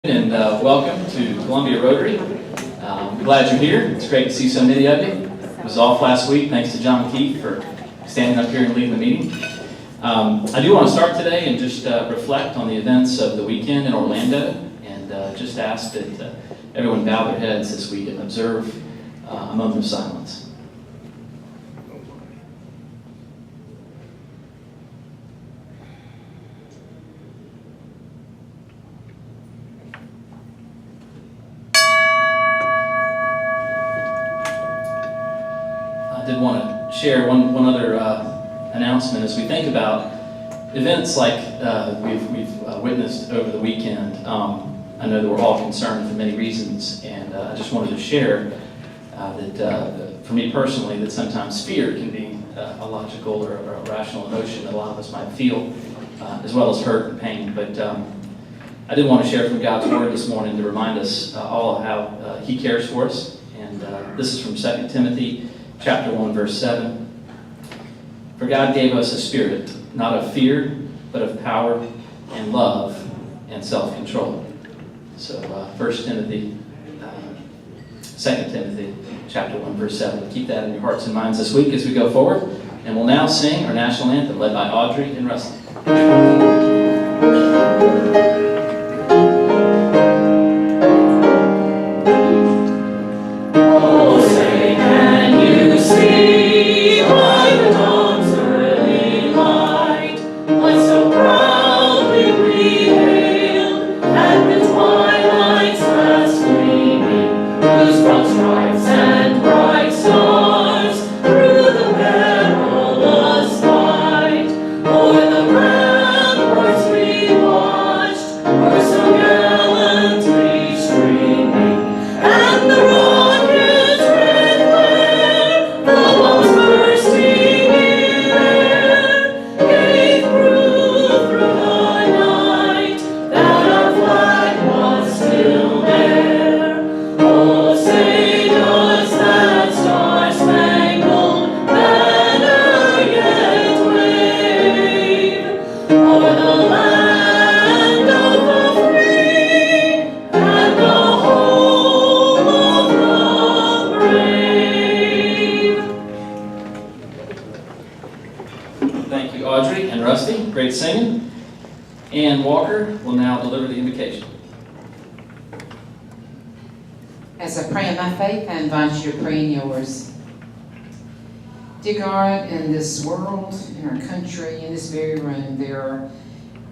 And welcome to Columbia Rotary. I'm glad you're here. It's great to see so many of you. I was off last week. Thanks to John Keith for standing up here and leading the meeting. I do want to start today and just reflect on the events of the weekend in Orlando and just ask that everyone bow their heads as we observe a moment of silence. I did want to share one other announcement as we think about events like we've witnessed over the weekend. I know that we're all concerned for many reasons, and I just wanted to share that for me personally, that sometimes fear can be a logical or a rational emotion that a lot of us might feel, as well as hurt and pain. But I did want to share from God's Word this morning to remind us all of how He cares for us. And this is from 2 Timothy chapter 1, verse 7. For God gave us a spirit, not of fear, but of power and love and self-control. So 2 Timothy chapter 1, verse 7. Keep that in your hearts and minds this week as we go forward. And we'll now sing our national anthem led by Audrey and Rusty. Thank you, Audrey and Rusty. Great singing. And Walker will now deliver the invocation. As I pray in my faith, I invite you to pray in yours. Dear God, in this world, in our country, in this very room, there are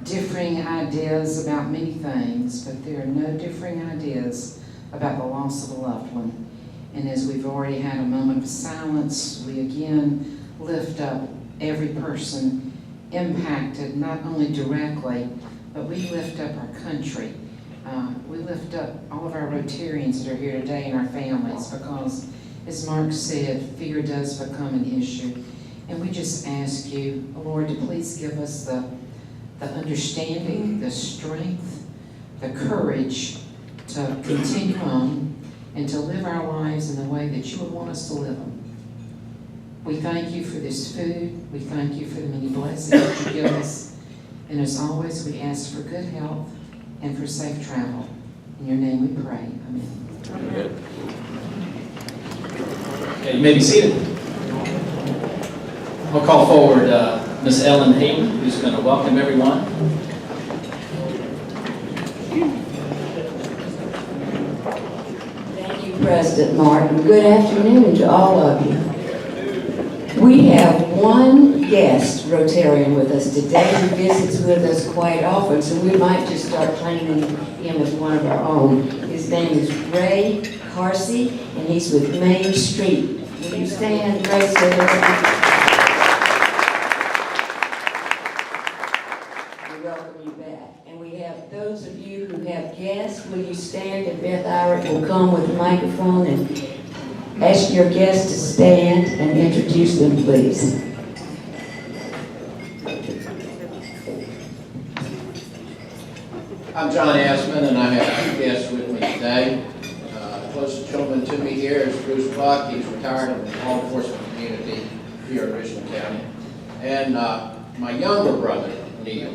differing ideas about many things, but there are no differing ideas about the loss of a loved one. And as we've already had a moment of silence, we again lift up every person impacted, not only directly, but we lift up our country. We lift up all of our Rotarians that are here today and our families, because, as Mark said, fear does become an issue. And we just ask you, Lord, to please give us the understanding, the strength, the courage to continue on and to live our lives in the way that you would want us to live them. We thank you for this food. We thank you for the many blessings that you give us. And as always, we ask for good health and for safe travel. In your name we pray. Amen. Amen. Okay, you may be seated. I'll call forward Ms. Ellen Hayden, who's going to welcome everyone. Thank you, President Martin. Good afternoon to all of you. We have one guest Rotarian with us today who visits with us quite often, so we might just start claiming him as one of our own. His name is Ray Carsey, and he's with Main Street. Will you stand, Ray? We welcome you back. And we have those of you who have guests. Will you stand, and Beth Irick will come with the microphone and ask your guests to stand and introduce them, please. I'm John Assman, and I have two guests with me today. Closest gentleman to me here is Bruce Lott. He's retired from the law enforcement community here in Richland County. And my younger brother, Neil.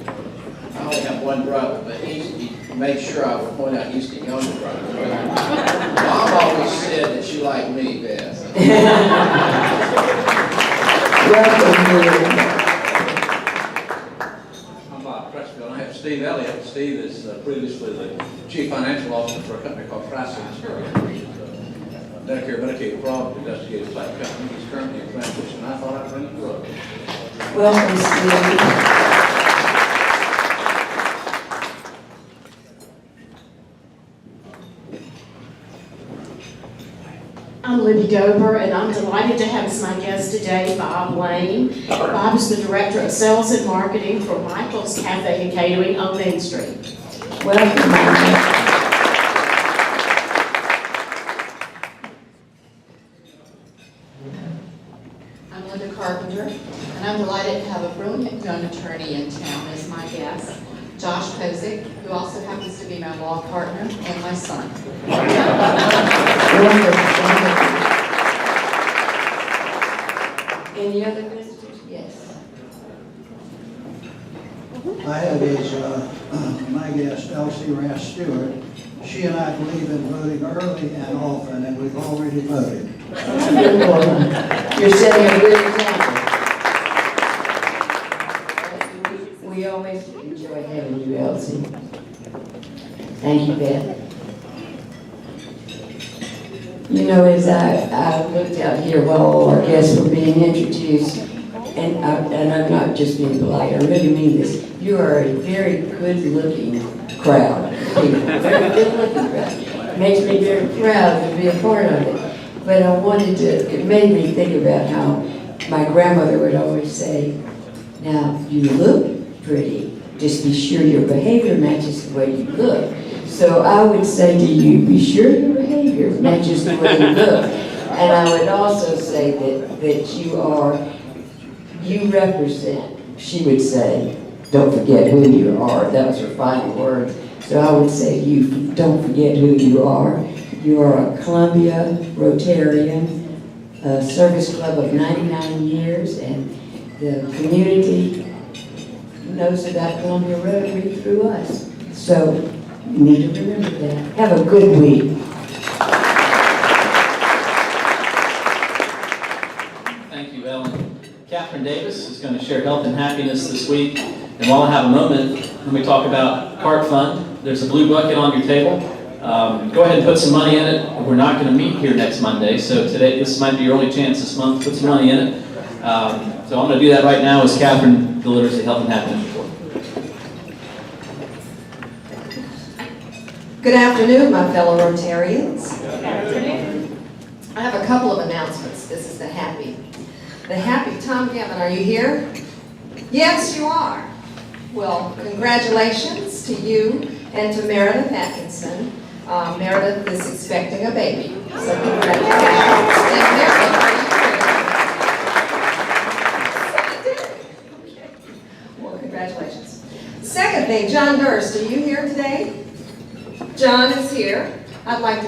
I only have one brother, but he's made sure I would point out Houston Younger Brothers. Mom always said that she liked me best. Welcome here. I'm Bob Crutchfield. I have Steve Elliott. Steve is previously the Chief Financial Officer for a company called Pricing Insurance, which is a Medicare Medicaid fraud investigative type company. He's currently in transition. I thought I'd bring him to us. Welcome, Steve. I'm Libby Dober, and I'm delighted to have as my guest today Bob Lane. Bob is the Director of Sales and Marketing for Michael's Cafe and Catering on Main Street. Welcome, Michael. I'm Linda Carpenter, and I'm delighted to have a brilliant young attorney in town as my guest, Josh Posick, who also happens to be my law partner and my son. Any other visitors? Yes. I have as my guest, Elsie Rass Stewart. She and I believe in voting early and often, and we've already voted. You're setting a good example. We always enjoy having you, Elsie. Thank you, Beth. You know, as I looked out here while all our guests were being introduced, and I'm not just being polite, I really mean this, you are a very good-looking crowd. Very good-looking crowd. Makes me very proud to be a part of it. But I wanted to, it made me think about how my grandmother would always say, now, you look pretty, just be sure your behavior matches the way you look. So I would say to you, be sure your behavior matches the way you look. And I would also say that you represent, she would say, don't forget who you are. That was her final words. So I would say to you, don't forget who you are. You are a Columbia Rotarian, a service club of 99 years, and the community knows about Columbia Rotary through us. So you need to remember that. Have a good week. Thank you, Ellen. Catherine Davis is going to share health and happiness this week. And while I have a moment, let me talk about Cart Fund. There's a blue bucket on your table. Go ahead and put some money in it. We're not going to meet here next Monday, so today this might be your only chance this month to put some money in it. So I'm going to do that right now as Catherine delivers the health and happiness report. Good afternoon, my fellow Rotarians. Good afternoon. I have a couple of announcements. This is the happy. Tom Gammon, are you here? Yes, you are. Well, congratulations to you and to Meredith Atkinson. Meredith is expecting a baby, so congratulations. And Meredith, are you here? Okay. Well, congratulations. Second thing, John Durst, are you here today? John is here. I'd like to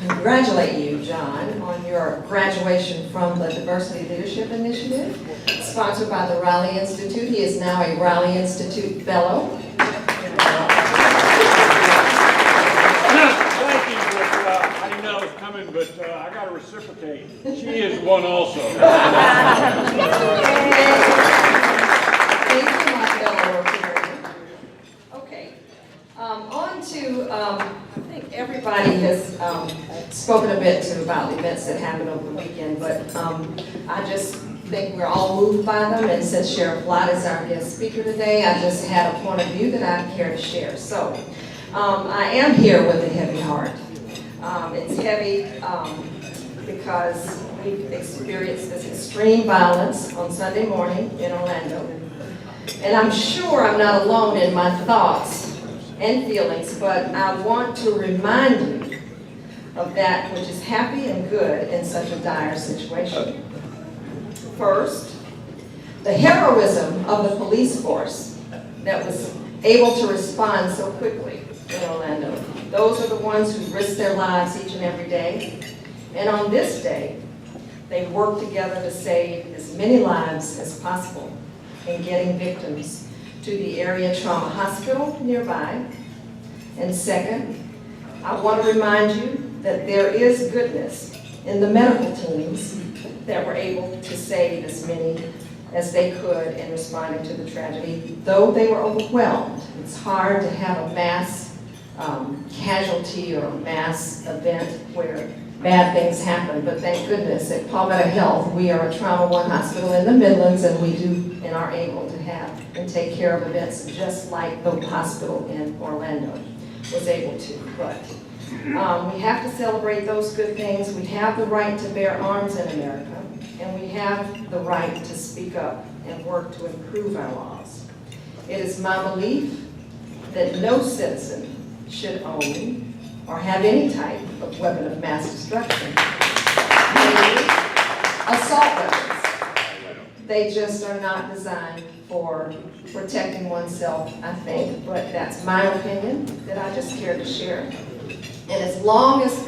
congratulate you, John, on your graduation from the Diversity Leadership Initiative, sponsored by the Raleigh Institute. He is now a Raleigh Institute Fellow. Thank you, but I didn't know it was coming, but I got to reciprocate. She is one also. Thank you, my fellow Rotarian. Okay. On to, I think everybody has spoken a bit about the events that happened over the weekend, but I just think we're all moved by them, and since Sheriff Lott is our guest speaker today, I just had a point of view that I care to share. So, I am here with a heavy heart. It's heavy because we've experienced this extreme violence on Sunday morning in Orlando, and I'm sure I'm not alone in my thoughts and feelings, but I want to remind you of that which is happy and good in such a dire situation. First, the heroism of the police force that was able to respond so quickly in Orlando. Those are the ones who risk their lives each and every day. And on this day, they work together to save as many lives as possible in getting victims to the area trauma hospital nearby, And second, I want to remind you that there is goodness in the medical teams that were able to save as many as they could in responding to the tragedy, though they were overwhelmed. It's hard to have a mass casualty or a mass event where bad things happen, but thank goodness at Palmetto Health, we are a Trauma One hospital in the Midlands, and we do and are able to have and take care of events just like the hospital in Orlando was able to. But we have to celebrate those good things. We have the right to bear arms in America, and we have the right to speak up and work to improve our laws. It is my belief that no citizen should own or have any type of weapon of mass destruction. Namely, assault weapons. They just are not designed for protecting oneself, I think, but that's my opinion that I just care to share. And as long as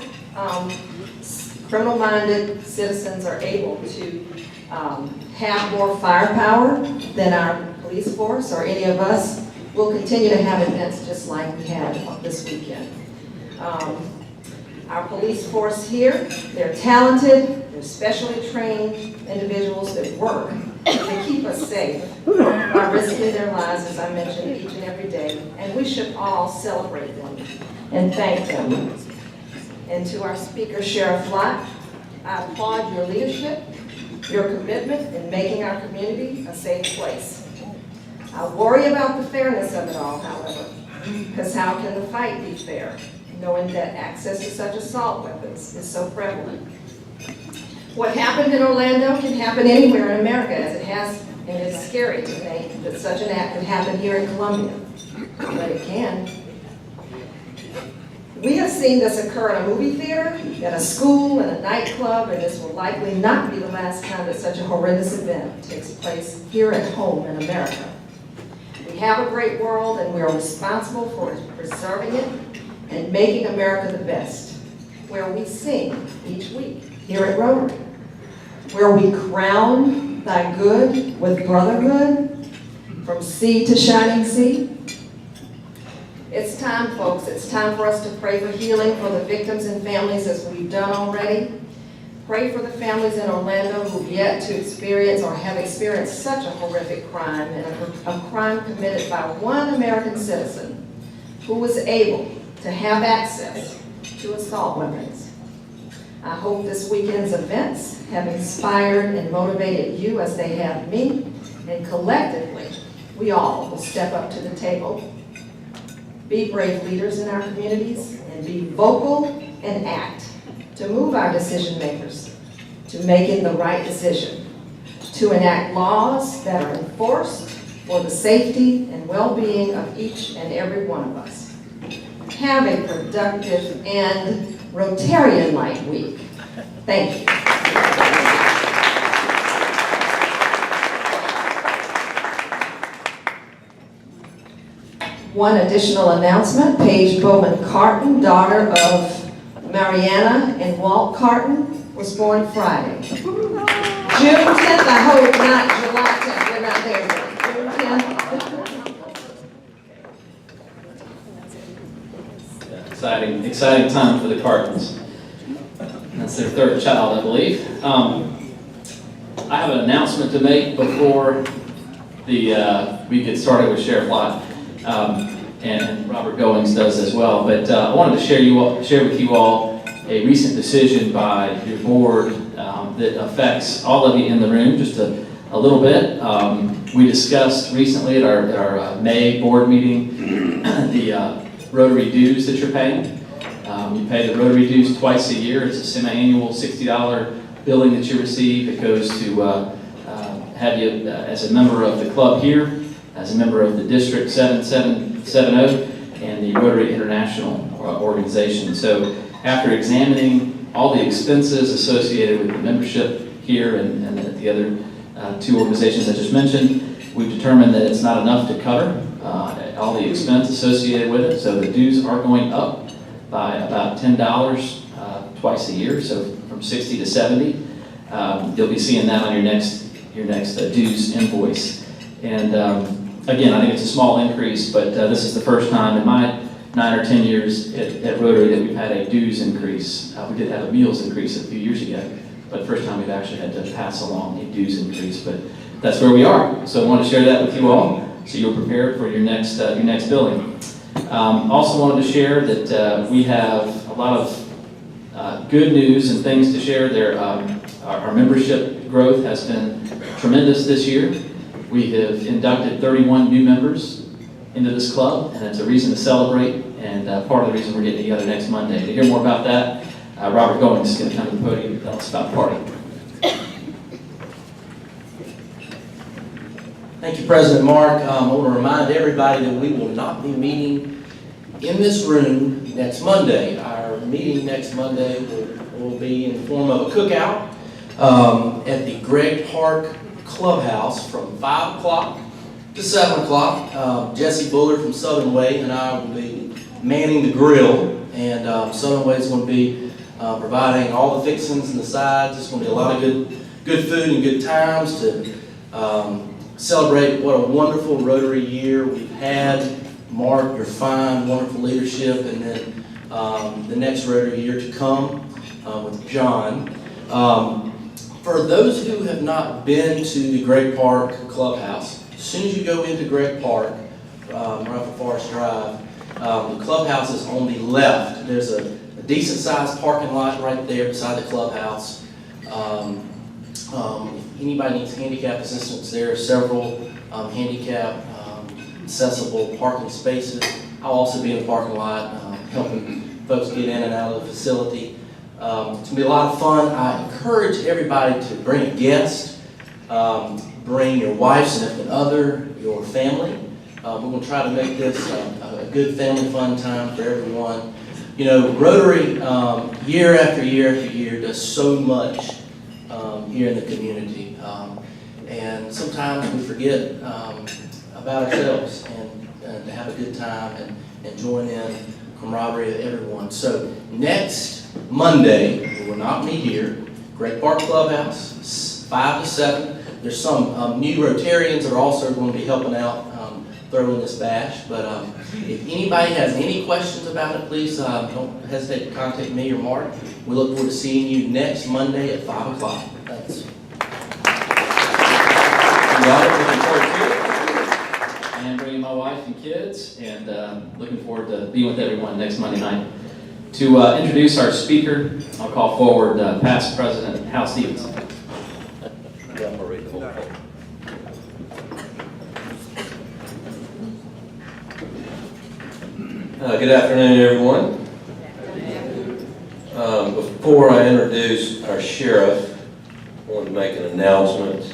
criminal-minded citizens are able to have more firepower than our police force or any of us, we'll continue to have events just like we had this weekend. Our police force here, they're talented, they're specially trained individuals that work to keep us safe by risking their lives, as I mentioned, each and every day. And we should all celebrate them and thank them. And to our speaker, Sheriff Lott, I applaud your leadership, your commitment in making our community a safe place. I worry about the fairness of it all, however, because how can the fight be fair, knowing that access to such assault weapons is so prevalent? What happened in Orlando can happen anywhere in America, as it has, and it's scary to think that such an act could happen here in Columbia, but it can. We have seen this occur in a movie theater, at a school, in a nightclub, and this will likely not be the last time that such a horrendous event takes place here at home in America. We have a great world, and we are responsible for preserving it and making America the best, where we sing each week here at Rotary, where we crown thy good with brotherhood from sea to shining sea. It's time, folks, it's time for us to pray for healing for the victims and families as we've done already. Pray for the families in Orlando who've yet to experience or have experienced such a horrific crime, and a crime committed by one American citizen who was able to have access to assault weapons. I hope this weekend's events have inspired and motivated you as they have me, and collectively, we all will step up to the table, be brave leaders in our communities, and be vocal and act to move our decision makers to making the right decision, to enact laws that are enforced for the safety and well-being of each and every one of us. Have a productive and Rotarian-like week. Thank you. One additional announcement, Paige Bowman Carton, daughter of Mariana and Walt Carton, was born Friday. June 10th, I hope, not July 10th. We're not there yet. June 10th. Exciting time for the Cartons. That's their third child, I believe. I have an announcement to make before we get started with Sheriff Lott. And Robert Goings does as well. But I wanted to share with you all a recent decision by your board that affects all of you in the room just a little bit. We discussed recently at our May board meeting the Rotary dues that you're paying. You pay the Rotary dues twice a year. It's a semi-annual $60 billing that you receive. It goes to have you as a member of the club here, as a member of the District 7770 and the Rotary International organization. So after examining all the expenses associated with the membership here and the other two organizations I just mentioned, we've determined that it's not enough to cover all the expense associated with it. So the dues are going up by about $10 twice a year, so from 60 to 70. You'll be seeing that on your next dues invoice. And again, I think it's a small increase, but this is the first time in my 9 or 10 years at Rotary that we've had a dues increase. We did have a meals increase a few years ago, but first time we've actually had to pass along a dues increase. But that's where we are. So I want to share that with you all, so you're prepared for your next billing. Also wanted to share that we have a lot of good news and things to share. Our membership growth has been tremendous this year. We have inducted 31 new members into this club, and it's a reason to celebrate, and part of the reason we're getting together next Monday. To hear more about that, Robert Goings is going to come to the podium and tell us about the party. Thank you, President Mark. I want to remind everybody that we will not be meeting in this room next Monday. Our meeting next Monday will be in the form of a cookout at the Gregg Park Clubhouse from 5 o'clock to 7 o'clock. Jesse Bullard from Southern Way and I will be manning the grill, and Southern Way is going to be providing all the fixings and the sides. It's going to be a lot of good food and good times to celebrate what a wonderful Rotary year we've had. Mark, your fine, wonderful leadership, and then the next Rotary year to come with John. For those who have not been to the Gregg Park Clubhouse, as soon as you go into Gregg Park, right off Forest Drive, the clubhouse is on the left. There's a decent sized parking lot right there beside the clubhouse. If anybody needs handicap assistance, there are several handicap accessible parking spaces. I'll also be in the parking lot helping folks get in and out of the facility. It's going to be a lot of fun. I encourage everybody to bring a guest, bring your wife, significant other, your family. We're going to try to make this a good family fun time for everyone. You know, Rotary year after year after year does so much here in the community. And sometimes we forget about ourselves and to have a good time and join in camaraderie of everyone. So next Monday, we will not meet here, Gregg Park Clubhouse, 5 to 7. There's some new Rotarians that are also going to be helping out throwing this bash. But if anybody has any questions about it, please don't hesitate to contact me or Mark. We look forward to seeing you next Monday at 5 o'clock. Thanks. And bringing my wife and kids, and looking forward to being with everyone next Monday night. To introduce our speaker, I'll call forward past President Hal Stevens. Good afternoon, everyone. Before I introduce our sheriff, I wanted to make an announcement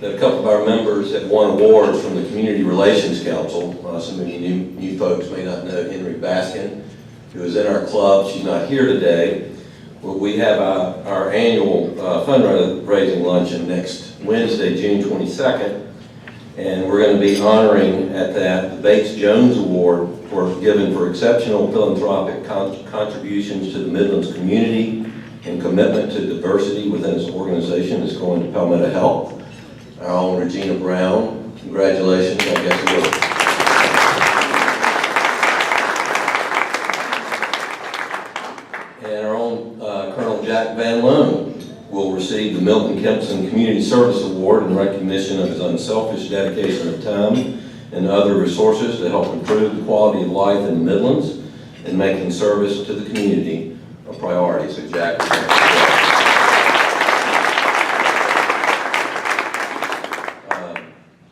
that a couple of our members have won awards from the Community Relations Council. Some of you new folks may not know Henry Baskin, who is in our club. She's not here today. Well, we have our annual fundraising luncheon next Wednesday, June 22nd. And we're going to be honoring at that the Bates Jones Award given for exceptional philanthropic contributions to the Midlands community and commitment to diversity within its organization is going to Palmetto Health. Our own Regina Brown, congratulations, I guess you will. And our own Colonel Jack Van Loan will receive the Milton Kempson Community Service Award in recognition of his unselfish dedication of time and other resources to help improve the quality of life in the Midlands and making service to the community a priority. So Jack,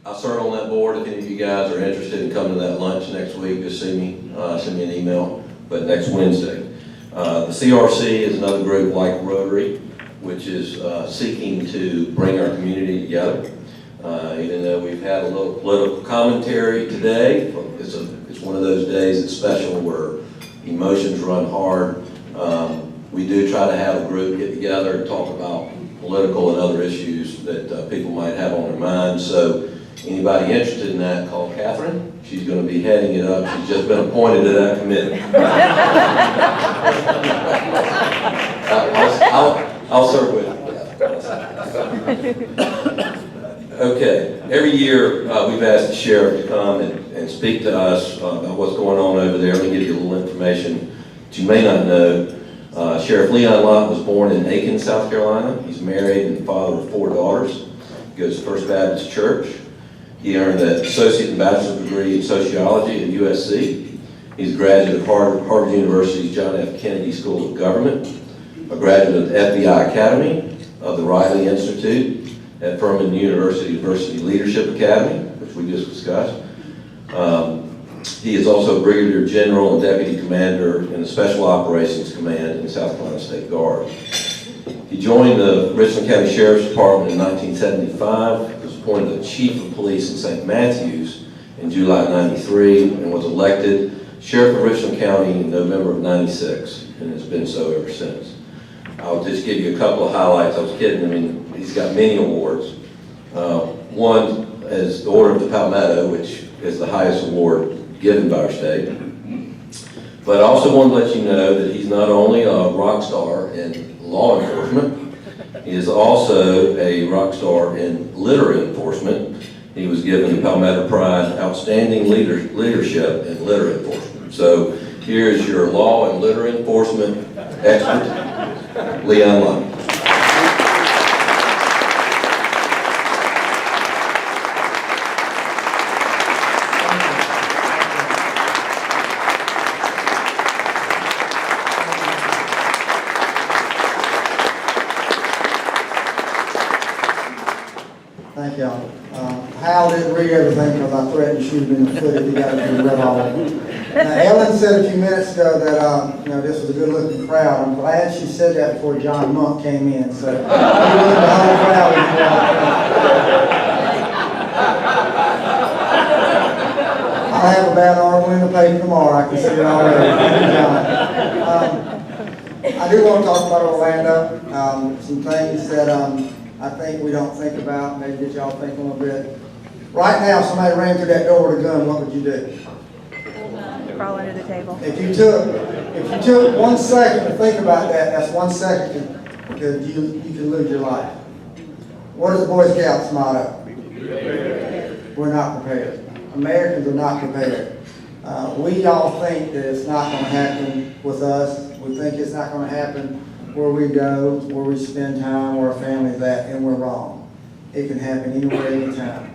I'll serve on that board. If any of you guys are interested in coming to that lunch next week, just send me an email, but next Wednesday. The CRC is another group like Rotary, which is seeking to bring our community together. Even though we've had a little political commentary today, it's one of those days that's special where emotions run hard. We do try to have a group get together and talk about political and other issues that people might have on their minds. So anybody interested in that, call Catherine. She's going to be heading it up. She's just been appointed to that committee. I'll serve with you. Okay, Every year, we've asked the sheriff to come and speak to us about what's going on over there. Let me give you a little information that you may not know. Sheriff Leon Lott was born in Aiken, South Carolina. He's married and the father of 4 daughters. He goes to First Baptist Church. He earned an associate and bachelor's degree in sociology at USC. He's a graduate of Harvard University's John F. Kennedy School of Government, a graduate of the FBI Academy, of the Riley Institute at Furman University Leadership Academy, which we just discussed. He is also Brigadier General and Deputy Commander in the Special Operations Command in South Carolina State Guard. He joined the Richland County Sheriff's Department in 1975, was appointed the Chief of Police in St. Matthews in July '93, and was elected Sheriff of Richland County in November of '96, and has been so ever since. I'll just give you a couple of highlights. I was kidding. I mean, he's got many awards. One is the Order of the Palmetto, which is the highest award given by our state. But I also want to let you know that he's not only a rock star in law enforcement, he is also a rock star in litter enforcement. He was given the Palmetto Prize Outstanding Leadership in Litter Enforcement. So here is your law and litter enforcement expert, Leon Lott. Thank y'all. Hal didn't read everything because I threatened to shoot him in the foot if he got it read all of it. Now, Ellen said a few minutes ago that this was a good-looking crowd. I'm glad she said that before John Monk came in. So, the whole crowd I'll have a bad article in the paper tomorrow. I can see it already. I do want to talk about Orlando. Some things that I think we don't think about, maybe get y'all thinking a little bit. Right now, somebody ran through that door with a gun, what would you do? Crawl under the table. If you took 1 second to think about that, that's 1 second that you can lose your life. What is the Boy Scouts motto? We're not prepared. Americans are not prepared. We all think that it's not going to happen with us. We think it's not going to happen where we go, where we spend time, where our family's at, and we're wrong. It can happen anywhere, anytime.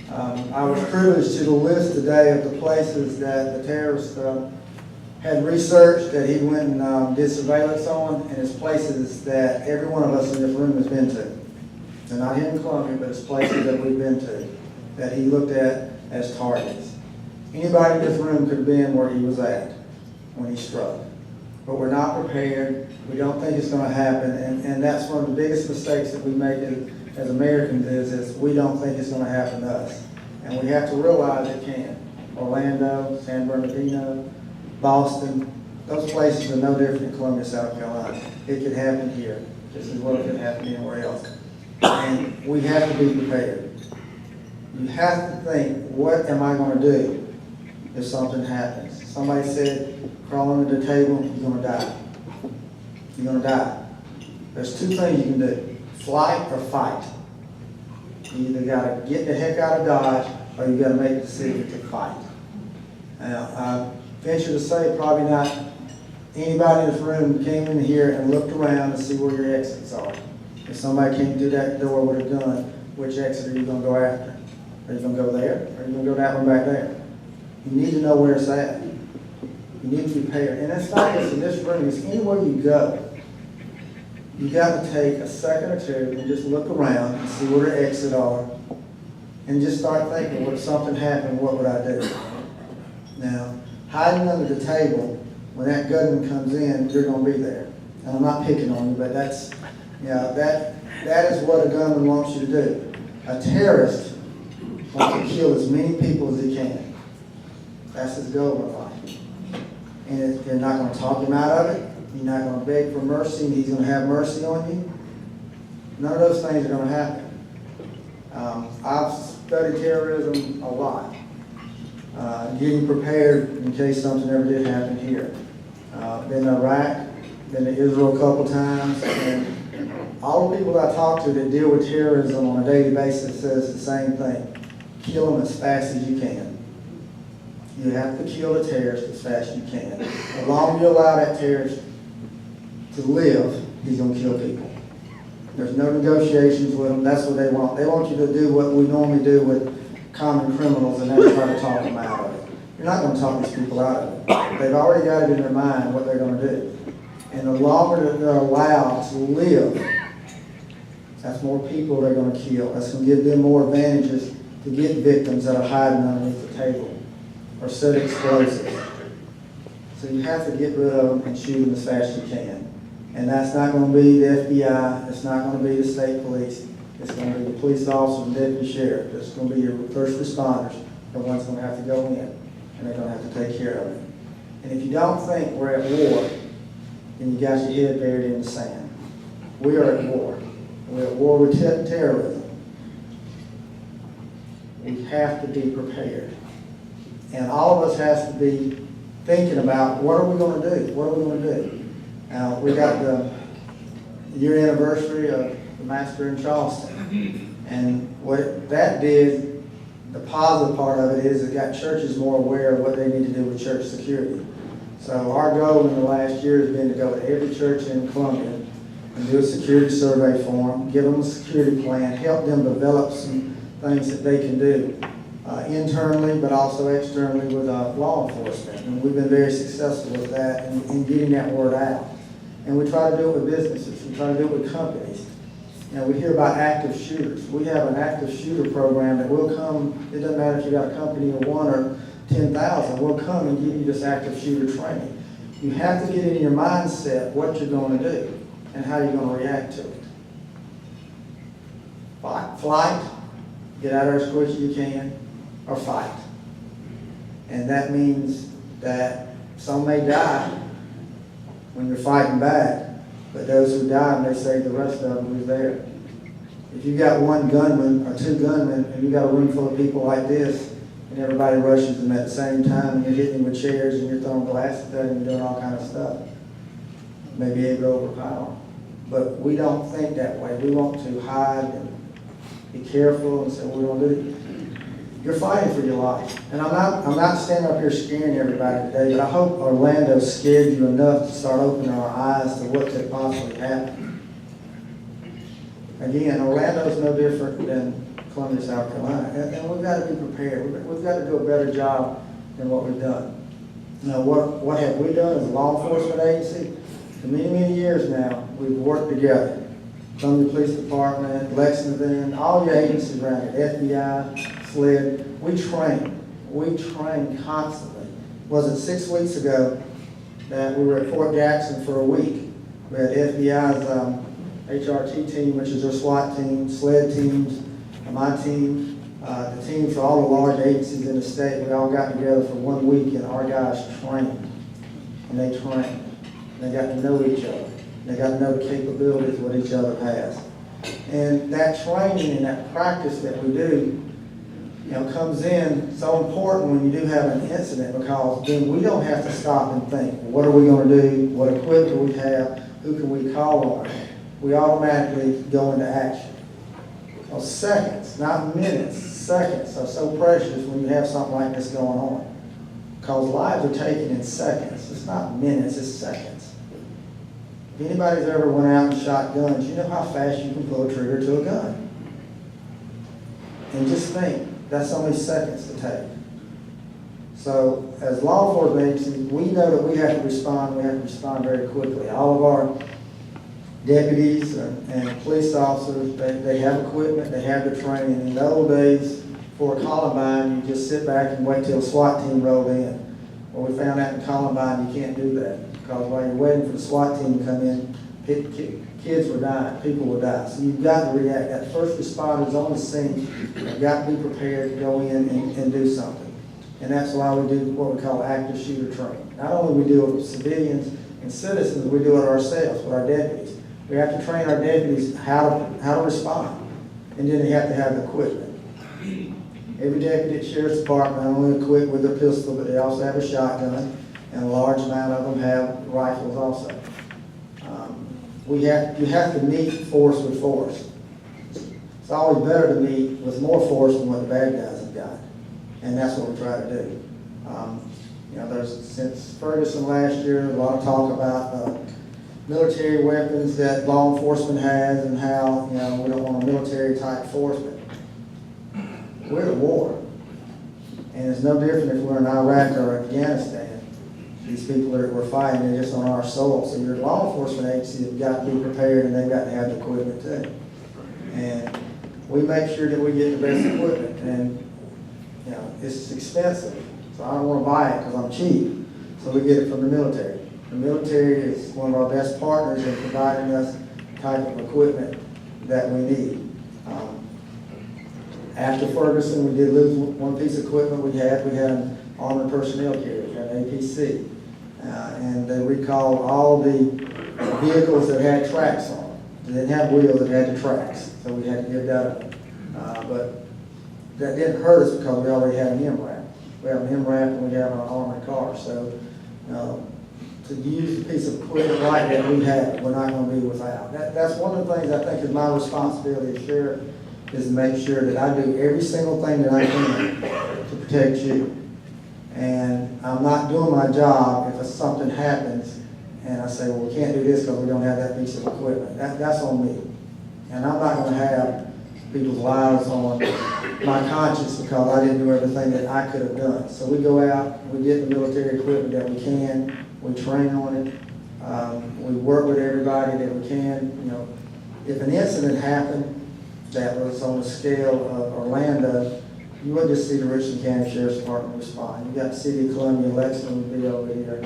I was privileged to the list today of the places that the terrorists had researched, that he went and did surveillance on, and it's places that every one of us in this room has been to. They're not here in Columbia, but it's places that we've been to, that he looked at as targets. Anybody in this room could have been where he was at when he struck. But we're not prepared. We don't think it's going to happen, and that's one of the biggest mistakes that we make as Americans is we don't think it's going to happen to us. And we have to realize it can. Orlando, San Bernardino, Boston, those places are no different than Columbia, South Carolina. It could happen here just as well as it could happen anywhere else. And we have to be prepared. You have to think, what am I going to do if something happens? Somebody said, crawl under the table, you're going to die. You're going to die. There's 2 things you can do, flight or fight. You either got to get the heck out of Dodge or you got to make the decision to fight. Now, I venture to say probably not anybody in this room came in here and looked around to see where your exits are. If somebody came through that door with a gun, which exit are you going to go after? Are you going to go there or are you going to go that one back there? You need to know where it's at. You need to be prepared. And it's not just in this room, it's anywhere you go. You got to take a second or two and just look around and see where the exits are and just start thinking, what if something happened, what would I do? Now, hiding under the table, when that gunman comes in, you're going to be there. And I'm not picking on you, but that's, that is what a gunman wants you to do. A terrorist wants to kill as many people as he can. That's his goal in life. And you're not going to talk him out of it. You're not going to beg for mercy, and he's going to have mercy on you. None of those things are going to happen. I've studied terrorism a lot, getting prepared in case something ever did happen here. Been to Iraq, been to Israel a couple times, and all the people I talk to that deal with terrorism on a daily basis says the same thing. kill them as fast as you can. You have to kill the terrorist as fast as you can. The longer you allow that terrorist to live, he's going to kill people. There's no negotiations with them. That's what they want. They want you to do what we normally do with common criminals, and that's try to talk them out of it. You're not going to talk these people out of it. They've already got it in their mind what they're going to do. And the longer that they're allowed to live, that's more people they're going to kill. That's going to give them more advantages to get victims that are hiding underneath the table or set explosives. So you have to get rid of them and shoot them as fast as you can. And that's not going to be the FBI. It's not going to be the state police. It's going to be the police officer and deputy sheriff. It's going to be your first responders. The ones going to have to go in, and they're going to have to take care of it. And if you don't think we're at war, then you got your head buried in the sand. We are at war. We're at war with terrorism. We have to be prepared. And all of us has to be thinking about, what are we going to do? What are we going to do? We got the year anniversary of the massacre in Charleston. And what that did, the positive part of it is it got churches more aware of what they need to do with church security. So our goal in the last year has been to go to every church in Columbia and do a security survey for them, give them a security plan, help them develop some things that they can do internally, but also externally with law enforcement. And we've been very successful with that in getting that word out. And we try to do it with businesses. We try to do it with companies. You know, we hear about active shooters. We have an active shooter program that will come. It doesn't matter if you got a company of 1 or 10,000. We'll come and give you this active shooter training. You have to get in your mindset what you're going to do and how you're going to react to it. Flight, get out there as quick as you can, or fight. And that means that some may die when you're fighting back, but those who died, they saved the rest of them who's there. If you got one gunman or 2 gunmen and you got a room full of people like this, and everybody rushes them at the same time, and you're hitting them with chairs and you're throwing glasses at them and you're doing all kind of stuff, maybe able to overpower them. But we don't think that way. We want to hide and be careful and say, what we're going to do. You're fighting for your life. And I'm not standing up here scaring everybody today, but I hope Orlando scared you enough to start opening our eyes to what could possibly happen. Again, Orlando's no different than Columbia, South Carolina. And we've got to be prepared. We've got to do a better job than what we've done. Now, what have we done as a law enforcement agency? For many, many years now, we've worked together. Columbia Police Department, Lexington, all your agencies around here, FBI, SLED, we train constantly. Was it 6 weeks ago that we were at Fort Jackson for a week? We had FBI's HRT team, which is their SWAT team, SLED teams, my team, the teams for all the large agencies in the state. We all got together for 1 week, and our guys trained, and they trained. They got to know each other. They got to know the capabilities what each other has. And that training and that practice that we do, you know, comes in so important when you do have an incident, because then we don't have to stop and think, what are we going to do? What equipment do we have? Who can we call on? We automatically go into action. Well, seconds, not minutes, seconds are so precious when you have something like this going on. Because lives are taken in seconds. It's not minutes, it's seconds. If anybody's ever went out and shot guns, you know how fast you can pull a trigger to a gun. And just think, that's only seconds to take. So as law enforcement agencies, we know that we have to respond very quickly. All of our deputies and police officers, they have equipment, they have the training. In the old days, for Columbine, you just sit back and wait till a SWAT team rolled in. Well, we found out in Columbine you can't do that, because while you're waiting for the SWAT team to come in, kids were dying, people would die. So you've got to react. That first responders on the scene, you've got to be prepared to go in and do something. And that's why we do what we call active shooter training. Not only we do it with civilians and citizens, we do it ourselves with our deputies. We have to train our deputies how to respond, and then they have to have the equipment. Every deputy at the Sheriff's Department not only equipped with their pistol, but they also have a shotgun, and a large amount of them have rifles also. You have to meet force with force. It's always better to meet with more force than what the bad guys have got. And that's what we try to do. You know, since Ferguson last year, a lot of talk about military weapons that law enforcement has and how, you know, we don't want a military type force, but we're at war. And it's no different if we're in Iraq or Afghanistan. These people that we're fighting, they're just on our soil. So your law enforcement agency have got to be prepared, and they've got to have the equipment too. And we make sure that we get the best equipment. And, you know, it's expensive. So I don't want to buy it because I'm cheap. So we get it from the military. The military is one of our best partners in providing us the type of equipment that we need. After Ferguson, we did lose one piece of equipment we had. We had an armored personnel carrier, an APC. And they recalled all the vehicles that had tracks on them. They didn't have wheels, it had the tracks. So we had to give that up. But that didn't hurt us because we already had an MRAP. We have an MRAP and we have an armored car. So to use a piece of equipment like that we have, we're not going to be without. That's one of the things I think is my responsibility as sheriff, is to make sure that I do every single thing that I can to protect you. And I'm not doing my job if something happens and I say, well, we can't do this because we don't have that piece of equipment. That's on me. And I'm not going to have people's lives on my conscience because I didn't do everything that I could have done. So we go out, we get the military equipment that we can, we train on it, we work with everybody that we can. You know, if an incident happened that was on the scale of Orlando, you wouldn't just see the Richland County Sheriff's Department respond. You got the City of Columbia, Lexington would be over here.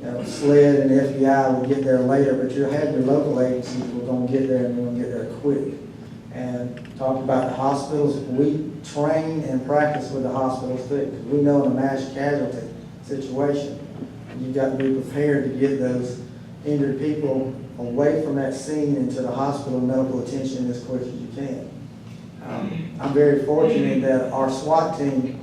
You know, SLED and the FBI would get there later, but you had your local agencies who were going to get there and they're going to get there quick. And talk about the hospitals, we train and practice with the hospitals too, because we know in a mass casualty situation, you've got to be prepared to get those injured people away from that scene into the hospital medical attention as quick as you can. I'm very fortunate that our SWAT team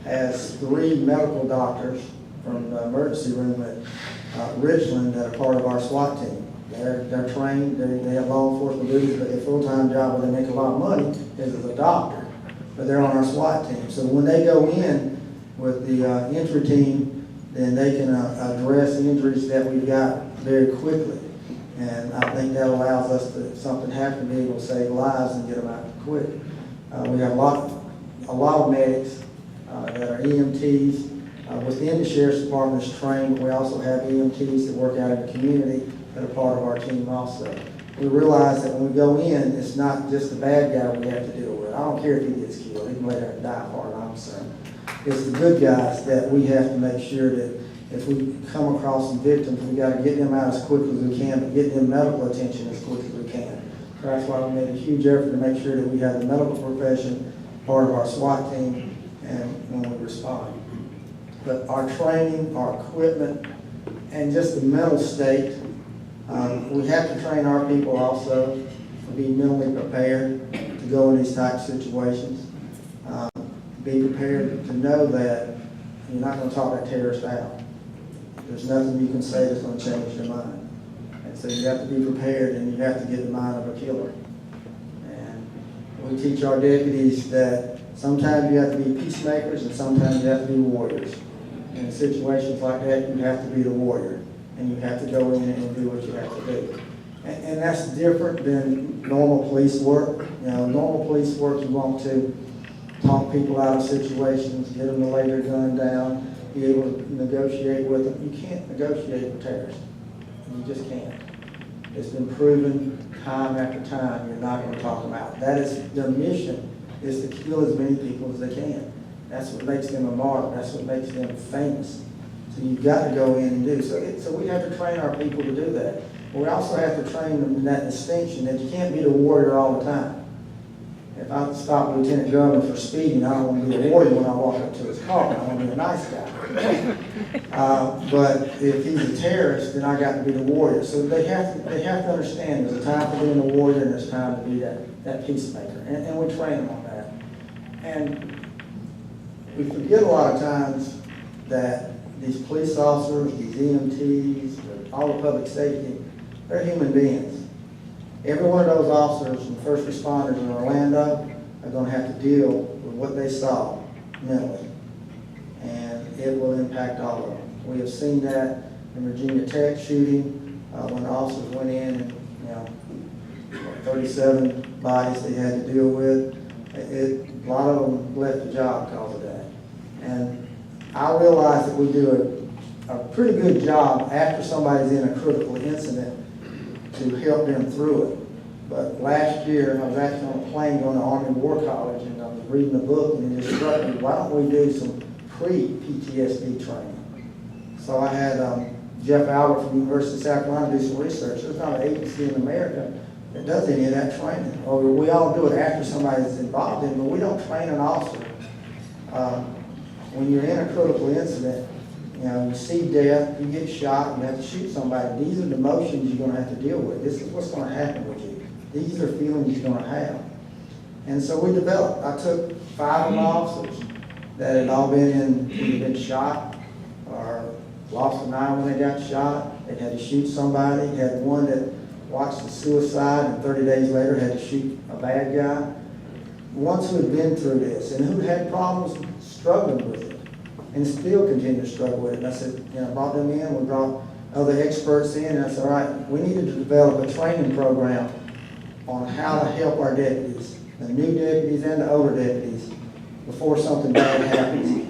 has 3 medical doctors from the emergency room at Richland that are part of our SWAT team. They're trained, they have law enforcement duties, but their full-time job where they make a lot of money is as a doctor. But they're on our SWAT team. So when they go in with the entry team, then they can address the injuries that we've got very quickly. And I think that allows us to, if something happens, to be able to save lives and get them out quick. We have a lot of medics that are EMTs within the Sheriff's Department is trained, but we also have EMTs that work out in the community that are part of our team also. We realize that when we go in, it's not just the bad guy we have to deal with. I don't care if he gets killed, he can lay there and die, as far as I'm concerned. It's the good guys that we have to make sure that if we come across some victims, we got to get them out as quickly as we can, but get them medical attention as quickly as we can. So that's why we made a huge effort to make sure that we have the medical profession part of our SWAT team and when we respond. But our training, our equipment, and just the mental state, we have to train our people also to be mentally prepared to go in these type of situations. Be prepared to know that you're not going to talk that terrorist out. There's nothing you can say that's going to change their mind. And so you have to be prepared and you have to get the mind of a killer. And we teach our deputies that sometimes you have to be peacemakers and sometimes you have to be warriors. And in situations like that, you have to be the warrior. And you have to go in and do what you have to do. And that's different than normal police work. You know, normal police work, you want to talk people out of situations, get them to lay their gun down, be able to negotiate with them. You can't negotiate with terrorists. You just can't. It's been proven time after time you're not going to talk them out. That is their mission, is to kill as many people as they can. That's what makes them a martyr. That's what makes them famous. So you've got to go in and do. So we have to train our people to do that. But we also have to train them in that distinction that you can't be the warrior all the time. If I stop Lieutenant Governor for speeding, I don't want to be a warrior when I walk up to his car. I want to be a nice guy. But if he's a terrorist, then I got to be the warrior. So they have to understand there's a time for being a warrior and there's time to be that peacemaker. And we train them on that. And we forget a lot of times that these police officers, these EMTs, all the public safety, they're human beings. Every one of those officers and first responders in Orlando are gonna have to deal with what they saw mentally. And it will impact all of them. We have seen that in Virginia Tech shooting, when the officers went in and, 37 bodies they had to deal with. A lot of them left the job because of that. And I realize that we do a pretty good job after somebody's in a critical incident to help them through it. But last year, I was actually on a plane going to Army War College, and I was reading a book, and it just struck me, why don't we do some pre-PTSD training? So I had Jeff Albert from the University of South Carolina do some research. There's not an agency in America that does any of that training. Or we all do it after somebody's involved in it, but we don't train an officer. When you're in a critical incident, you see death, you get shot, you have to shoot somebody. These are the emotions you're going to have to deal with. This is what's going to happen with you. These are feelings you're going to have. And so we developed, I took 5 of my officers that had all either been shot or lost an eye when they got shot. They had to shoot somebody. Had one that watched a suicide and 30 days later had to shoot a bad guy. Ones who had been through this and who had problems struggling with it and still continue to struggle with it. And I said, I brought them in, we brought other experts in, and I said, all right, we needed to develop a training program on how to help our deputies, the new deputies and the older deputies, before something bad happens.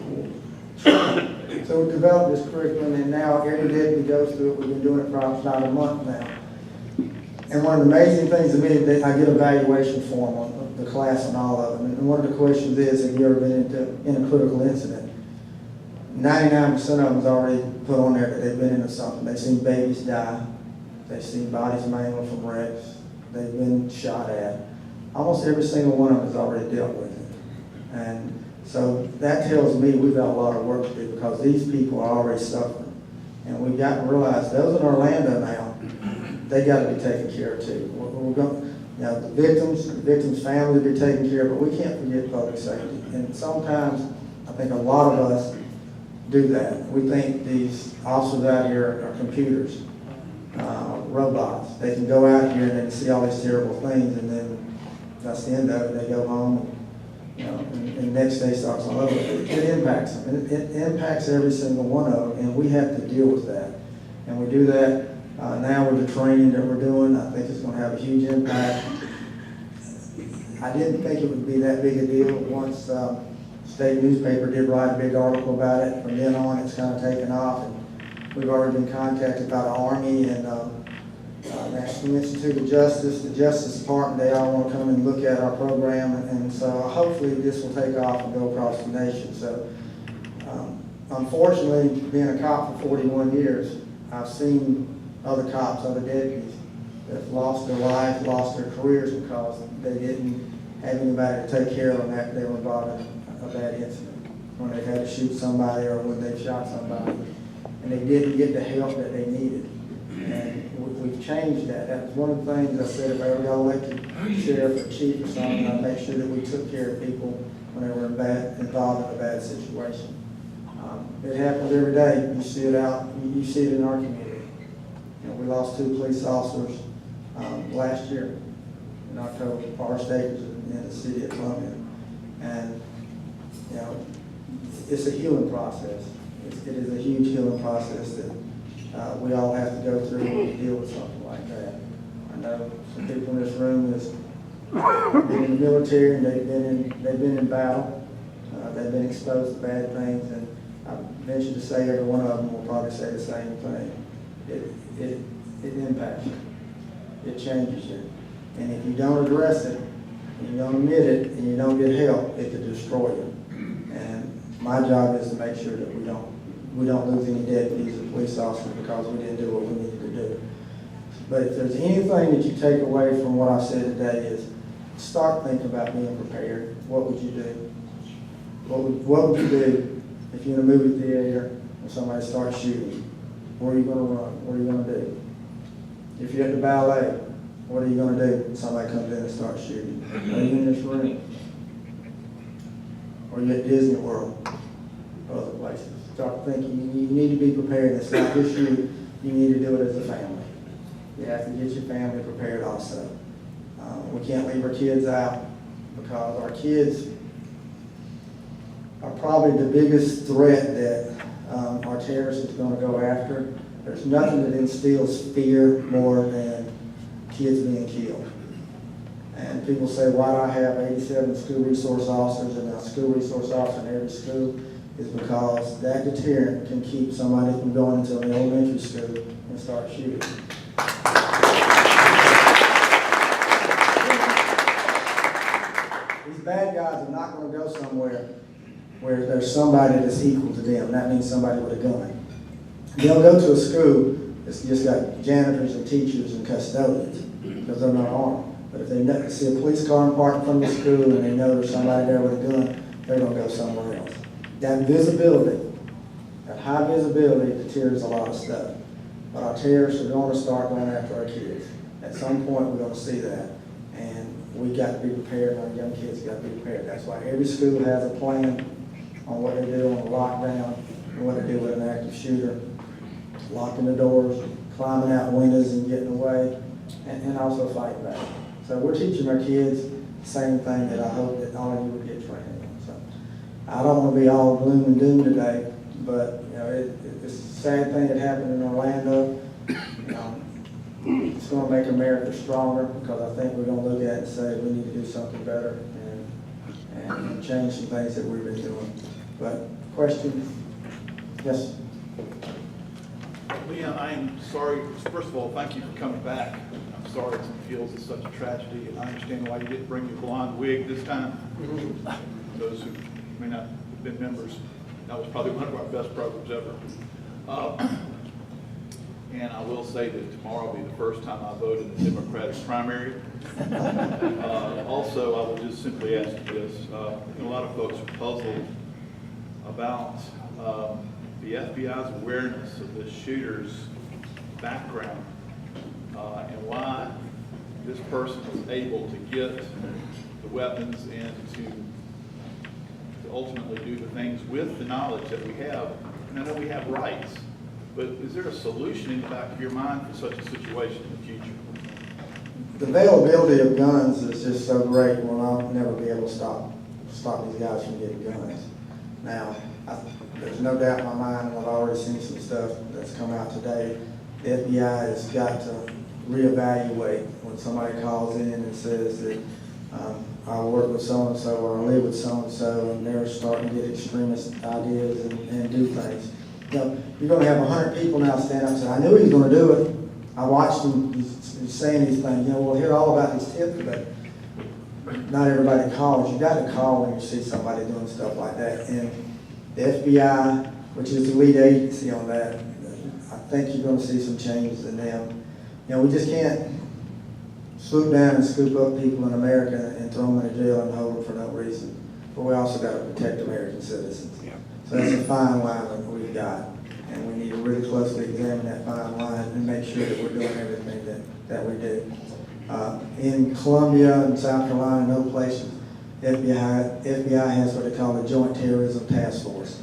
So we developed this curriculum, and now every deputy goes through it. We've been doing it for about a month now. And one of the amazing things to me is that I get an evaluation form on the class on all of them. And one of the questions is, have you ever been in a critical incident? 99% of them has already put on there that they've been into something. They've seen babies die. They've seen bodies mangled from wrecks. They've been shot at. Almost every single one of them has already dealt with it. And so that tells me we've got a lot of work to do because these people are already suffering. And we've got to realize those in Orlando now, they got to be taken care of too. We're going, the victims' families be taken care of, but we can't forget public safety. And sometimes I think a lot of us do that. We think these officers out here are computers, robots. They can go out here and they can see all these terrible things, and then that's the end of it. They go home, and the next day starts all over. It impacts them. It impacts every single one of them, and we have to deal with that. And we do that now with the training that we're doing. I think it's going to have a huge impact. I didn't think it would be that big a deal once state newspaper did write a big article about it. From then on, it's kind of taken off, and we've already been contacted by the Army and National Institute of Justice, the Justice Department. They all want to come and look at our program, and so hopefully this will take off and go across the nation. So, unfortunately, being a cop for 41 years, I've seen other cops, other deputies that have lost their life, lost their careers because they didn't have anybody to take care of them after they were involved in a bad incident, when they had to shoot somebody or when they shot somebody, and they didn't get the help that they needed. And we've changed that. That was one of the things I said, if I ever got elected sheriff or chief or something, I'd make sure that we took care of people when they were involved in a bad situation. It happens every day. You see it you see it in our community. We lost 2 police officers last year in October, Forest Acres in the city of Columbia. And it's a healing process. It is a huge healing process that we all have to go through when we deal with something like that. I know some people in this room has been in the military and they've been in battle. They've been exposed to bad things, and I venture to say every one of them will probably say the same thing. It impacts you. It changes you. And if you don't address it, and you don't admit it, and you don't get help, it could destroy you. And my job is to make sure that we don't lose any deputies or police officers because we didn't do what we needed to do. But if there's anything that you take away from what I've said today is start thinking about being prepared. What would you do? What would you do if you're in a movie theater and somebody starts shooting? Where are you going to run? What are you going to do? If you're at the ballet, what are you going to do when somebody comes in and starts shooting? Are you in this room? Or are you at Disney World or other places? Start thinking you need to be prepared. It's not just you. You need to do it as a family. You have to get your family prepared also. We can't leave our kids out because our kids are probably the biggest threat that our terrorist is going to go after. There's nothing that instills fear more than kids being killed. And people say, why do I have 87 school resource officers and a school resource officer in every school? Is because that deterrent can keep somebody from going into an elementary school and start shooting. These bad guys are not going to go somewhere where there's somebody that's equal to them. That means somebody with a gun. They'll go to a school that's just got janitors and teachers and custodians because they're not armed. But if they see a police car parked in front of the school and they know there's somebody there with a gun, they're going to go somewhere else. That visibility, that high visibility deters a lot of stuff. But our terrorists are going to start going after our kids. At some point, we're going to see that. And we got to be prepared, and our young kids got to be prepared. That's why every school has a plan on what they do on a lockdown and what they do with an active shooter, locking the doors, climbing out windows and getting away, and also fighting back. So we're teaching our kids the same thing that I hope that all of you would get trained on. So I don't want to be all gloom and doom today, but you know, it's a sad thing that happened in Orlando. It's going to make America stronger because I think we're going to look at it and say we need to do something better and change some things that we've been doing. But question? Yes. Leon, I am sorry. First of all, thank you for coming back. I'm sorry it feels it's such a tragedy, and I understand why you didn't bring your blonde wig this time. Those who may not have been members, that was probably one of our best programs ever. And I will say that tomorrow will be the first time I vote in the Democratic primary. Also, I will just simply ask you this. A lot of folks are puzzled about the FBI's awareness of the shooter's background and why this person was able to get the weapons and to ultimately do the things with the knowledge that we have. And I know we have rights, but is there a solution in the back of your mind for such a situation in the future? The availability of guns is just so great, well, I'll never be able to stop these guys from getting guns. Now, there's no doubt in my mind, and I've already seen some stuff that's come out today, the FBI has got to reevaluate when somebody calls in and says that I work with so-and-so or I live with so-and-so, and they're starting to get extremist ideas and do things. You know, you're going to have 100 people now stand up and say, I knew he was going to do it. I watched him, he's saying these things. You know, we'll hear all about these tips, but not everybody calls. You got to call when you see somebody doing stuff like that. And the FBI, which is the lead agency on that, I think you're going to see some changes in them. You know, we just can't swoop down and scoop up people in America and throw them in a jail and hold them for no reason. But we also got to protect American citizens. So that's a fine line that we've got. And we need to really closely examine that fine line and make sure that we're doing everything that we do. In Columbia and South Carolina and other places, FBI has what they call the Joint Terrorism Task Force,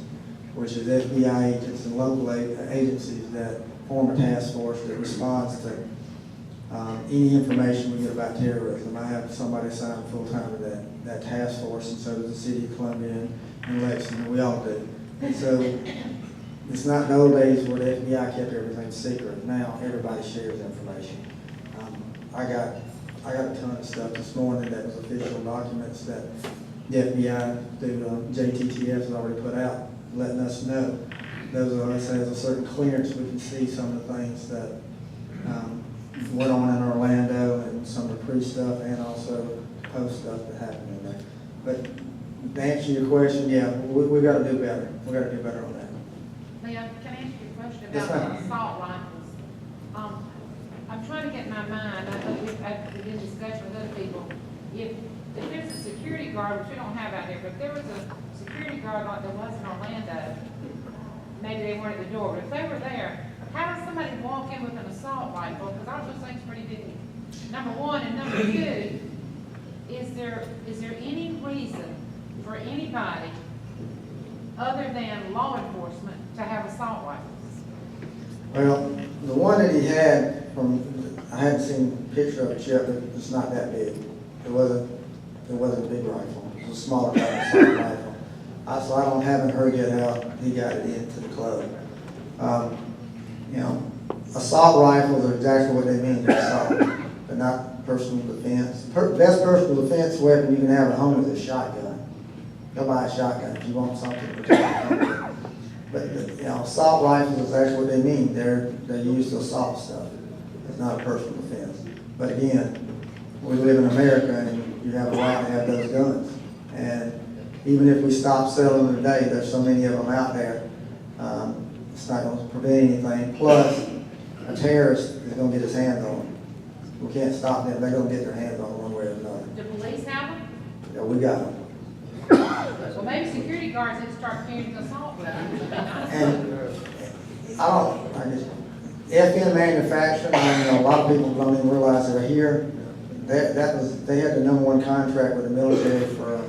which is FBI agents and local agencies that form a task force that responds to any information we get about terrorism. I have somebody assigned full-time to that task force, and so does the city of Columbia and Lexington. We all do. And so it's not the old days where the FBI kept everything secret. Now everybody shares information. I got a ton of stuff this morning that was official documents that the FBI through JTTF has already put out, letting us know. Those of us has a certain clearance, we can see some of the things that went on in Orlando and some of the pre-stuff and also post stuff that happened in there. But to answer your question, yeah, we got to do better. We got to do better on that. Leon, can I ask you a question Yes, about ma'am. assault rifles? I'm trying to get in my mind, I know we've had a discussion with other people, if there's a security guard, which we don't have out here, but if there was a security guard like there was in Orlando, maybe they weren't at the door, but if they were there, how does somebody walk in with an assault rifle? Because aren't those things pretty big? Number one, and number two, is there any reason for anybody other than law enforcement to have assault rifles? Well, the one that he had I hadn't seen a picture of it yet, but it's not that big. It it wasn't a big rifle, it was a smaller type of assault rifle. So I haven't heard yet how he got it into the club. You know, assault rifles are exactly what they mean, they're assault. They're not personal defense. Best personal defense weapon you can have at home is a shotgun. Go buy a shotgun if you want something to protect your home. But you know, assault rifles is actually what they mean. They're used to assault stuff. It's not a personal defense. But again, we live in America and you have a right to have those guns. And even if we stop selling them today, there's so many of them out there. It's not going to prevent anything. Plus, a terrorist is going to get his hands on them. We can't stop them. They're going to get their hands on them one way or another. Do police have them? Yeah, we got them. Well, maybe security guards need to start carrying assault weapons. And I guess, FN manufacturing, I know a lot of people don't even realize they're here. They had the #1 contract with the military for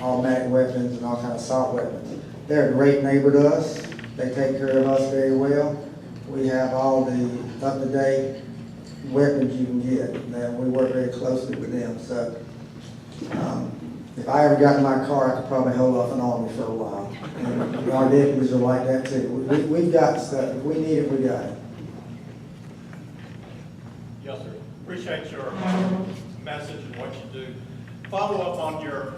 automatic weapons and all kinds of assault weapons. They're a great neighbor to us. They take care of us very well. We have all the up-to-date weapons you can get, and we work very closely with them. So if I ever got in my car, I could probably hold off an army for a while. And our deputies are like that too. We've got stuff. If we need it, we got it. Yes, sir. Appreciate your message and what you do. Follow up on your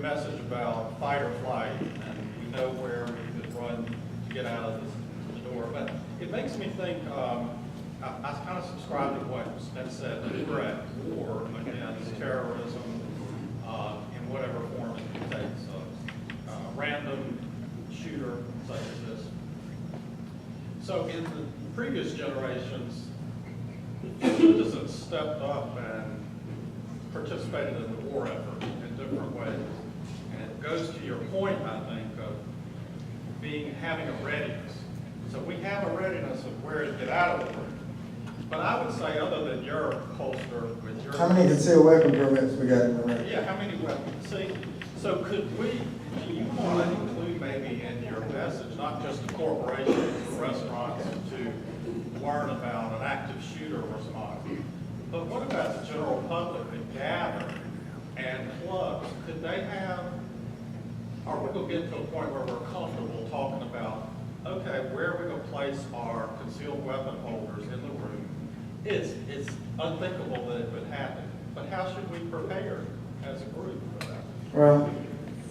message about fight or flight, and we know where we could run to get out of the door. But it makes me think, I kind of subscribe to what's been said, that we're at war against terrorism in whatever form it takes, a random shooter such as this. So in the previous generations, citizens stepped up and participated in the war effort in different ways. And it goes to your point, I think, of having a readiness. So we have a readiness of where to get out of the room. But I would say, other than your holster with your... How many concealed weapon permits we got in the room? Yeah, how many weapons? See, so do you want to include maybe in your message, not just the corporations, restaurants, to learn about an active shooter response, but what about the general public that gather and clubs? Could they have, are we going to get to a point where we're comfortable talking about, okay, where are we going to place our concealed weapon holders in the room? It's unthinkable that it would happen, but how should we prepare as a group for that? Well,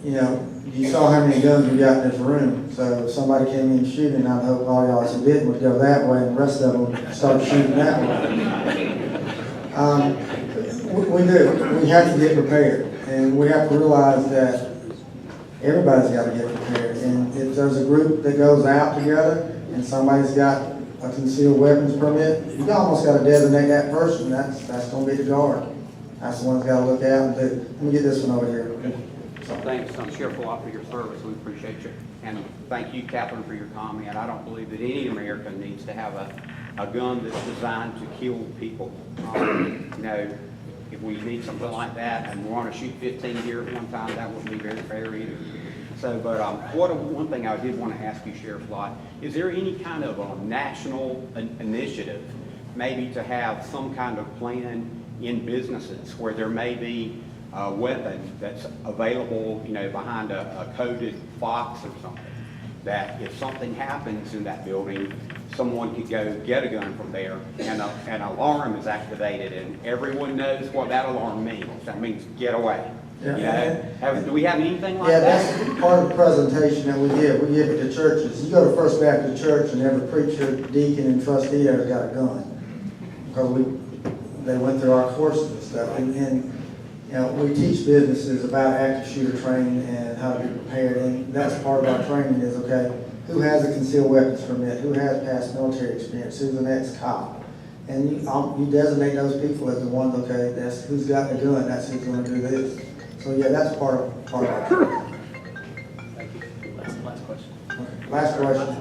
you know, you saw how many guns we got in this room. So if somebody came in shooting, I'd hope all y'all who didn't would go that way and the rest of them would start shooting that way. We do. We have to get prepared. And we have to realize that everybody's got to get prepared. And if there's a group that goes out together and somebody's got a concealed weapons permit, you almost got to designate that person. That's going to be the guard. That's the one that's got to look out and do. Let me get this one over here. Thanks, Sheriff Lott, for your service. We appreciate you. And thank you, Catherine, for your comment. I don't believe that any American needs to have a gun that's designed to kill people. You know, if we need something like that and we want to shoot 15 deer at one time, that wouldn't be very fair either. So, but one thing I did want to ask you, Sheriff Lott, is there any kind of a national initiative, maybe to have some kind of plan in businesses where there may be a weapon that's available, you know, behind a coded box or something, that if something happens in that building, someone could go get a gun from there and an alarm is activated and everyone knows what that alarm means. That means get away. Yeah. You know? Do we have anything like that? Yeah, that's part of the presentation that we give. We give it to churches. You go to First Baptist Church and every preacher, deacon, and trustee there's got a gun. Because they went through our courses and stuff. And you know, we teach businesses about active shooter training and how to be prepared. And that's part of our training is, okay, who has a concealed weapons permit? Who has past military experience? Who's an ex-cop? And you designate those people as the ones, okay, that's who's got the gun, that's who's going to do this. So yeah, that's part of our training. Thank you. Last question. Okay. Last question.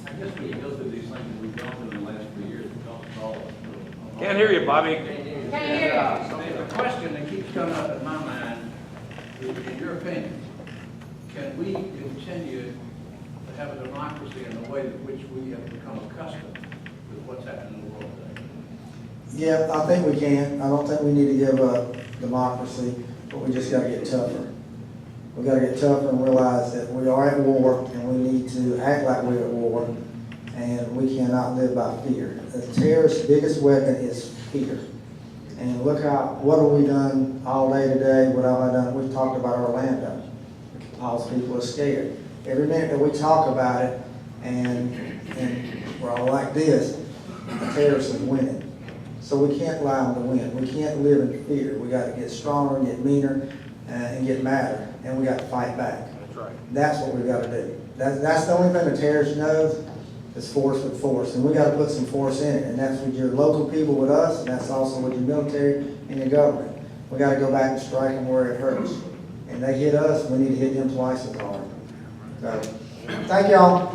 I guess when you go through these things we've gone through in the last few years, it's all. Can't hear you, Bobby. The question that keeps coming up in my mind is, in your opinion, can we continue to have a democracy in the way in which we have become accustomed with what's happening in the world today? Yeah, I think we can. I don't think we need to give up democracy, but we just gotta get tougher. We gotta get tougher and realize that we are at war, and we need to act like we're at war, and we cannot live by fear. The terrorist's biggest weapon is fear. And look what have we done all day today, what have I done? We've talked about Orlando. All people are scared. Every minute that we talk about it, and we're all like this, the terrorist is winning. So we can't allow them to win. We can't live in fear. We got to get stronger, get meaner, and get madder, and we got to fight back. That's right. That's what we got to do. That's the only thing the terrorist knows is force with force, and we got to put some force in it. And that's with your local people with us, and that's also with your military and your government. We got to go back and strike them where it hurts. And they hit us, we need to hit them twice as hard. So, thank y'all.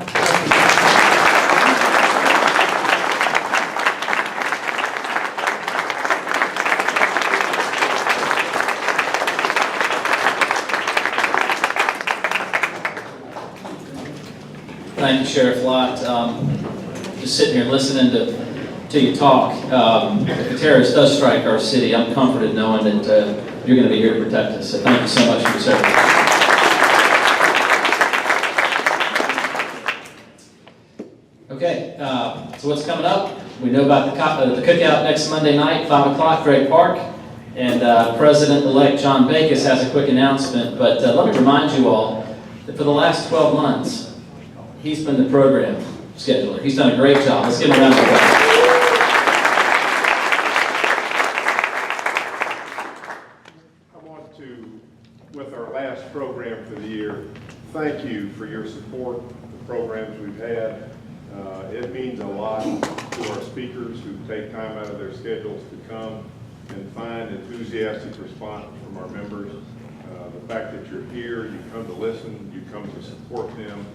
Thank you, Sheriff Lott. Just sitting here listening to you talk. If a terrorist does strike our city, I'm comforted knowing that you're going to be here to protect us. So thank you so much for your service. Okay, so what's coming up? We know about the cookout next Monday night, 5 o'clock, Drake Park. And President-elect John Backus has a quick announcement. But let me remind you all that for the last 12 months, he's been the program scheduler. He's done a great job. Let's give him a round of applause. I want to, with our last program for the year, thank you for your support of the programs we've had. It means a lot to our speakers who take time out of their schedules to come and find enthusiastic response from our members. The fact that you're here, you come to listen, you come to support them,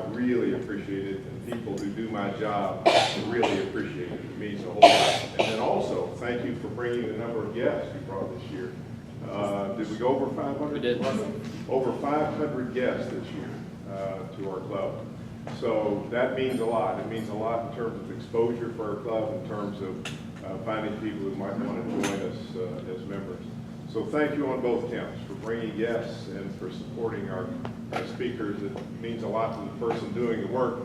really appreciate it. And people who do my job really appreciate it. It means a whole lot. And then also, thank you for bringing the number of guests you brought this year. Did we go over 500? We did. Over 500 guests this year to our club. So that means a lot. It means a lot in terms of exposure for our club, in terms of finding people who might want to join us as members. So thank you on both counts for bringing guests and for supporting our speakers. It means a lot to the person doing the work,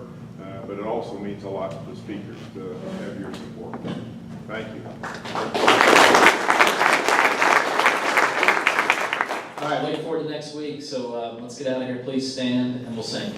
but it also means a lot to the speakers to have your support. Thank you. All right, looking forward to next week. So let's get out of here. Please stand and we'll sing.